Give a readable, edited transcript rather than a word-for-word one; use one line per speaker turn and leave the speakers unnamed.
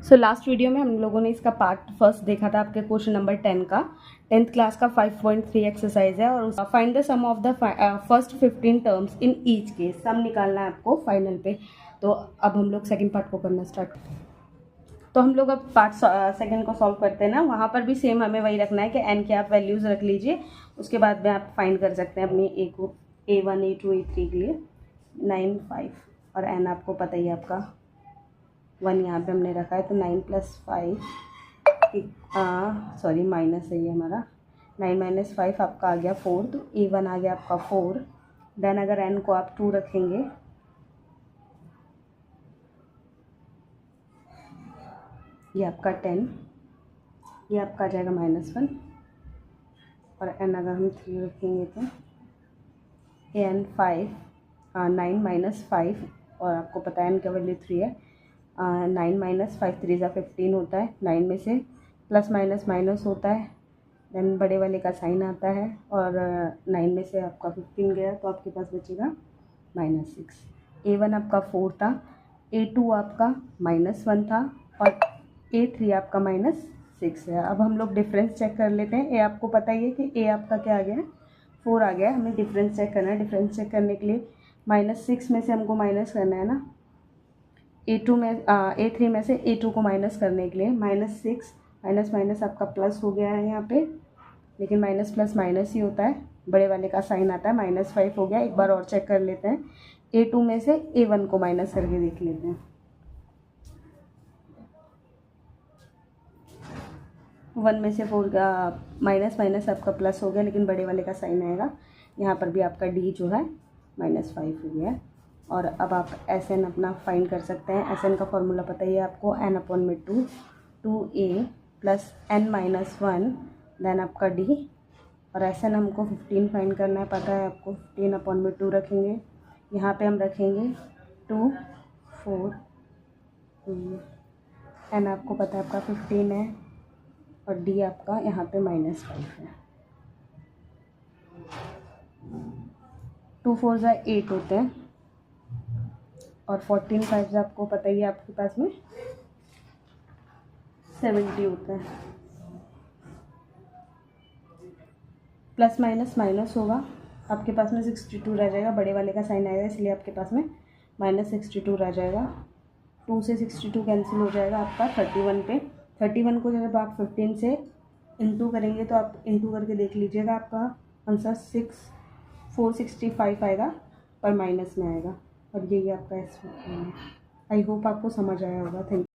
So last video में हम लोगों ने इसका पार्ट फर्स्ट देखा था, आपके क्वेश्चन नंबर 10 का, 10th क्लास का 5.3 एक्सरसाइज है और find the sum of the first 15 terms in each case. Sum निकालना है आपको फाइनल पे। तो अब हम लोग सेकंड पार्ट को करना स्टार्ट। तो हम लोग अब पार्ट सेकंड को सॉल्व करते हैं ना, वहाँ पर भी सेम हमें वही रखना है कि एन के आप वैल्यूज़ रख लीजिए, उसके बाद में आप फाइंड कर सकते हैं अपनी ए को, A1 A2 A3 के लिए 9 5 और एन आपको पता ही है आपका 1 यहाँ पे हमने रखा है, तो 9 + 5 सॉरी माइनस है ये हमारा, 9 - 5 आपका आ गया 4, तो A1 आ गया आपका 4। देन अगर एन को आप 2 रखेंगे, ये आपका 10, ये आपका आ जाएगा -1 और एन अगर हम 3 रखेंगे तो एन 5 9 - 5 और आपको पता है एन का वैल्यू 3 है। 9 - 5 3 × 15 होता है, 9 में से प्लस माइनस माइनस होता है, देन बड़े वाले का साइन आता है और 9 में से आपका 15 गया तो आपके पास बचेगा -6। A1 आपका 4 था, A2 आपका -1 था और A3 आपका -6 है। अब हम लोग डिफरेंस चेक कर लेते हैं। ए आपको पता ही है कि ए आपका क्या आ गया है, 4 आ गया है। हमें डिफरेंस चेक करना है। डिफरेंस चेक करने के लिए -6 में से हमको माइनस करना है ना, A3 में से A2 को माइनस करने के लिए -6 माइनस माइनस आपका प्लस हो गया है यहाँ पे, लेकिन माइनस प्लस माइनस ही होता है, बड़े वाले का साइन आता है। -5 हो गया। एक बार और चेक कर लेते हैं, A2 में से A1 को माइनस करके देख लेते हैं। 1 में से 4 का माइनस माइनस आपका प्लस हो गया, लेकिन बड़े वाले का साइन आएगा। यहाँ पर भी आपका D जो है -5 हो गया है। और अब आप SN अपना फाइंड कर सकते हैं। SN का फॉर्मूला पता ही है आपको, n/2 2a + n - 1 देन आपका D। और SN हमको 15 फाइंड करना है, पता है आपको। 15/2 रखेंगे, यहाँ पे हम रखेंगे 2 4 n आपको पता है आपका 15 है और D आपका यहाँ पे -5 है। 2 4 × 8 होते हैं और 14 5 आपको पता ही है आपके पास में 70 होता है। प्लस माइनस माइनस होगा, आपके पास में 62 रह जाएगा, बड़े वाले का साइन आएगा इसलिए आपके पास में -62 रह जाएगा। 2 से 62 कैंसिल हो जाएगा आपका 31 पे। 31 को जब आप 15 से इंटू करेंगे तो आप इंटू करके देख लीजिएगा, आपका आंसर 465 आएगा, पर माइनस में आएगा। और यही आपका इसमें। आई होप आपको समझ आया होगा। Thank you.